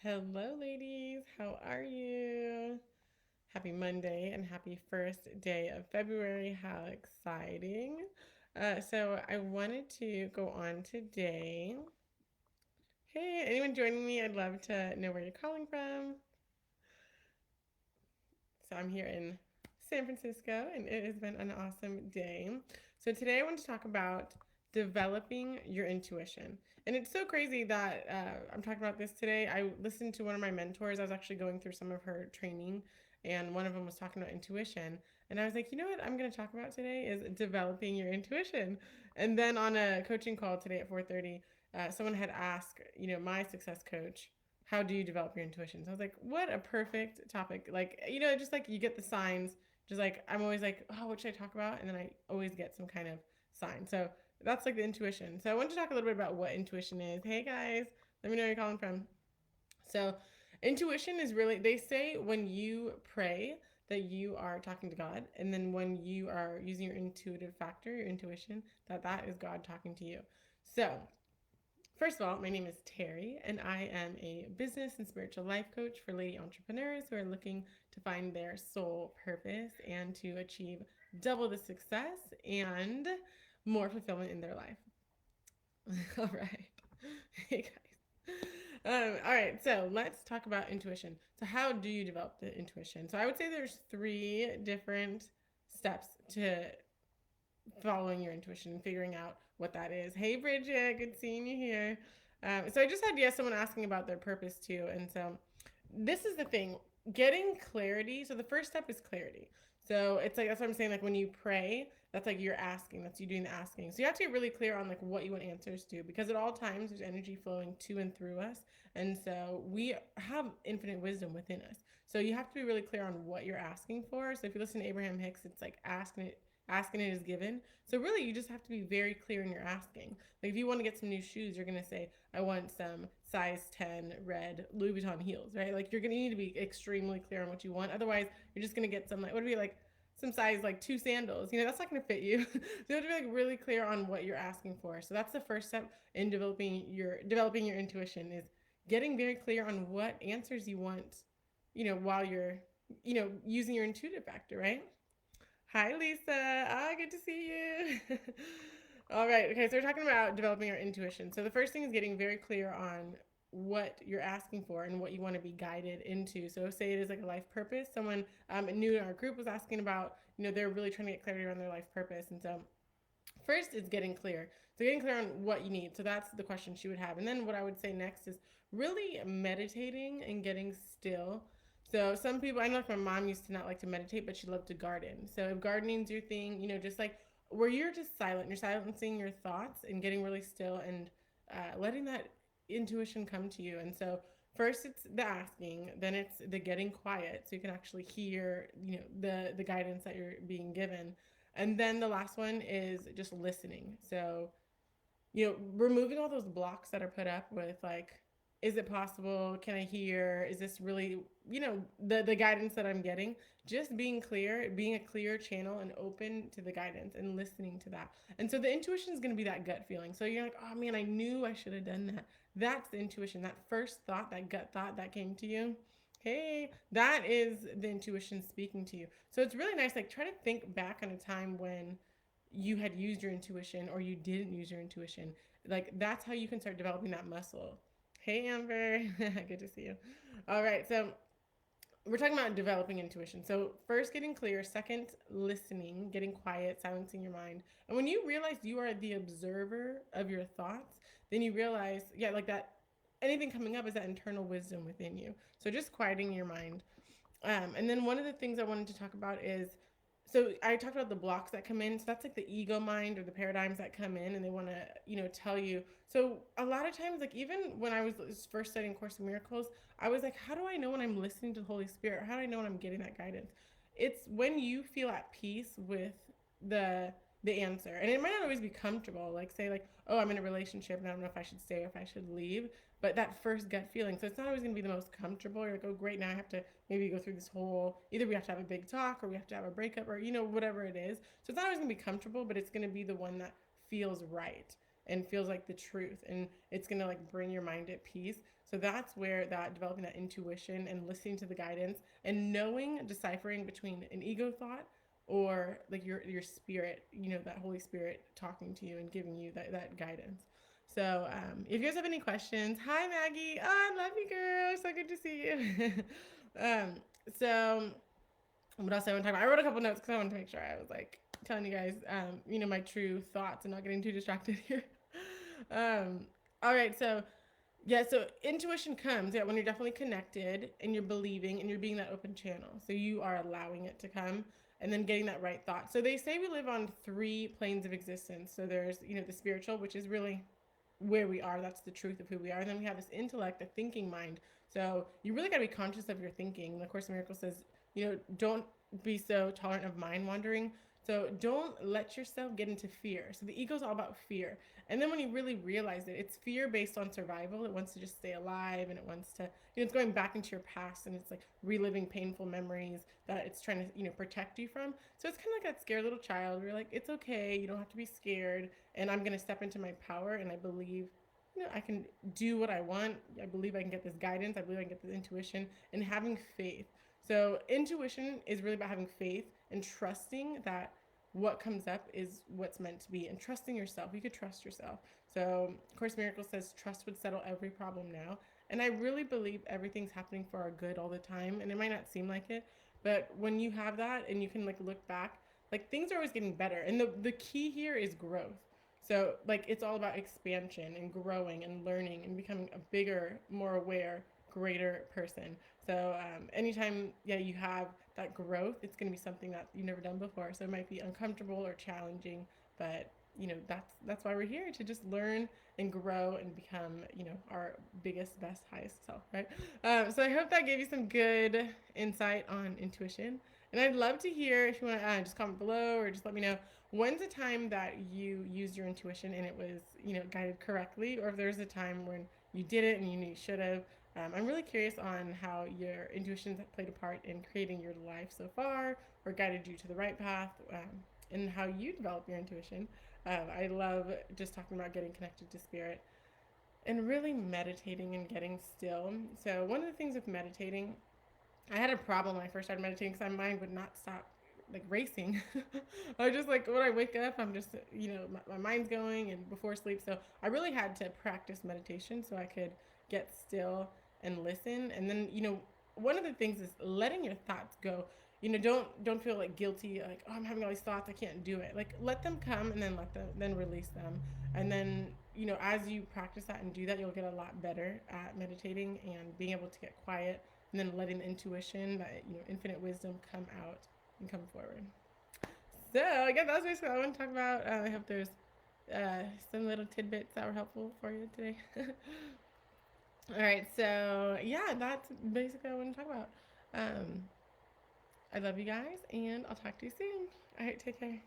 Hello, ladies. How are you? Happy Monday and happy first day of February. How exciting! So, I wanted to go on today. Hey, anyone joining me? I'd love to know where you're calling from. So, I'm here in San Francisco and it has been an awesome day. So, today I want to talk about developing your intuition. And it's so crazy that I'm talking about this today. I listened to one of my mentors. I was actually going through some of her training, and one of them was talking about intuition. And I was like, you know what I'm going to talk about today is developing your intuition. And then on a coaching call today at 4:30, someone had asked, my success coach, how do you develop your intuition? So I was like, what a perfect topic. Like, just like you get the signs, just like I'm always like, oh, what should I talk about? And then I always get some kind of sign. So that's like the intuition. So I want to talk a little bit about what intuition is. Hey guys, let me know where you're calling from. So intuition is really, they say when you pray that you are talking to God, and then when you are using your intuitive factor, your intuition, that is God talking to you. So first of all, my name is Terry, and I am a business and spiritual life coach for lady entrepreneurs who are looking to find their soul purpose and to achieve double the success and more fulfillment in their life. All right. Hey, guys. All right, so let's talk about intuition. So, how do you develop the intuition? So, I would say there's three different steps to following your intuition and figuring out what that is. Hey, Bridget, good seeing you here. So I just had someone asking about their purpose too, and so this is the thing: getting clarity. So the first step is clarity. So it's like that's what I'm saying. Like when you pray, that's like you're asking. That's you doing the asking. So you have to get really clear on like what you want answers to, because at all times there's energy flowing to and through us, and so we have infinite wisdom within us. So you have to be really clear on what you're asking for. So if you listen to Abraham Hicks, it's like asking it is given. So really you just have to be very clear in your asking. Like if you want to get some new shoes, you're going to say, I want some size 10 red Louis Vuitton heels, right? Like you're going to need to be extremely clear on what you want. Otherwise, you're just going to get some, like, what would be like some size like 2 sandals. That's not going to fit you. So you have to be like really clear on what you're asking for. So that's the first step in developing your intuition, is getting very clear on what answers you want, while you're, using your intuitive factor, right? Hi, Lisa. Good to see you. All right. Okay. So we're talking about developing our intuition. So the first thing is getting very clear on what you're asking for and what you want to be guided into. So say it is like a life purpose. Someone new in our group was asking about, they're really trying to get clarity around their life purpose. And so first is getting clear. So getting clear on what you need. So that's the question she would have. And then what I would say next is really meditating and getting still. So some people, I know like my mom used to not like to meditate, but she loved to garden. So if gardening's your thing, just like where you're just silent, you're silencing your thoughts and getting really still and letting that intuition come to you. And so first it's the asking, then it's the getting quiet so you can actually hear, the guidance that you're being given. And then the last one is just listening. So, removing all those blocks that are put up with like, is it possible? Can I hear? Is this really, the guidance that I'm getting? Just being clear, being a clear channel and open to the guidance and listening to that. And so the intuition is going to be that gut feeling. So you're like, oh man, I knew I should have done that. That's the intuition, that first thought, that gut thought that came to you. Hey, that is the intuition speaking to you. So it's really nice. Like, try to think back on a time when you had used your intuition or you didn't use your intuition. Like, that's how you can start developing that muscle. Hey, Amber. Good to see you. All right. So, we're talking about developing intuition. So, first, getting clear. Second, listening, getting quiet, silencing your mind. And when you realize you are the observer of your thoughts, then you realize, yeah, like that anything coming up is that internal wisdom within you. So, just quieting your mind. And then one of the things I wanted to talk about is, so I talked about the blocks that come in. So that's like the ego mind or the paradigms that come in and they want to, tell you. So a lot of times, like even when I was first studying Course in Miracles, I was like, how do I know when I'm listening to the Holy Spirit? How do I know when I'm getting that guidance? It's when you feel at peace with the answer. And it might not always be comfortable. Like say like, oh, I'm in a relationship and I don't know if I should stay or if I should leave. But that first gut feeling. So it's not always going to be the most comfortable. You're like, oh, great. Now I have to maybe go through this whole, either we have to have a big talk or we have to have a breakup or, whatever it is. So it's not always going to be comfortable, but it's going to be the one that feels right. and feels like the truth, and it's going to like bring your mind at peace. So that's where that developing that intuition and listening to the guidance and knowing, deciphering between an ego thought or like your spirit, that Holy Spirit talking to you and giving you that guidance. So if you guys have any questions, hi Maggie. Oh, I love you, girl. So good to see you. um, so what else I want to talk about? I wrote a couple notes because I wanted to make sure I was like telling you guys, my true thoughts and not getting too distracted here. um, all right, so yeah, so intuition comes, when you're definitely connected and you're believing and you're being that open channel. So you are allowing it to come and then getting that right thought. So they say we live on 3 planes of existence. So there's, the spiritual, which is really where we are. That's the truth of who we are. And then we have this intellect, a thinking mind. So you really got to be conscious of your thinking. And the Course in Miracles says, don't be so tolerant of mind wandering. So don't let yourself get into fear. So the ego is all about fear. And then when you really realize it, it's fear based on survival. It wants to just stay alive, and it wants to, it's going back into your past, and it's like reliving painful memories that it's trying to, protect you from. So it's kind of like that scared little child where you're like, it's okay. You don't have to be scared. And I'm going to step into my power. And I believe, I can do what I want. I believe I can get this guidance. I believe I can get this intuition, and having faith. So intuition is really about having faith and trusting that what comes up is what's meant to be, and trusting yourself. You could trust yourself. So Course in Miracles says trust would settle every problem now. And I really believe everything's happening for our good all the time. And it might not seem like it, but when you have that and you can like look back, like things are always getting better. And the key here is growth. So like it's all about expansion and growing and learning and becoming a bigger, more aware, greater person. So anytime, you have that growth, it's going to be something that you've never done before. So it might be uncomfortable or challenging, but that's why we're here, to just learn and grow and become, our biggest, best, highest self, right? So I hope that gave you some good insight on intuition. And I'd love to hear if you want to just comment below, or just let me know when's a time that you used your intuition and it was, guided correctly, or if there's a time when you did it and you knew you should have. I'm really curious on how your intuitions have played a part in creating your life so far, or guided you to the right path, and how you develop your intuition. I love just talking about getting connected to spirit and really meditating and getting still. So one of the things with meditating, I had a problem when I first started meditating because my mind would not stop like racing. I was just like, when I wake up, I'm just, my mind's going, and before sleep. So I really had to practice meditation so I could get still and listen. And then, one of the things is letting your thoughts go. Don't feel like guilty, like, oh, I'm having all these thoughts, I can't do it. Like, let them come and then release them. And then, as you practice that and do that, you'll get a lot better at meditating and being able to get quiet, and then letting the intuition, that, infinite wisdom come out and come forward. So yeah, that's basically what I want to talk about. I hope there's some little tidbits that were helpful for you today. All right, so yeah, that's basically what I want to talk about. I love you guys, and I'll talk to you soon. All right, take care.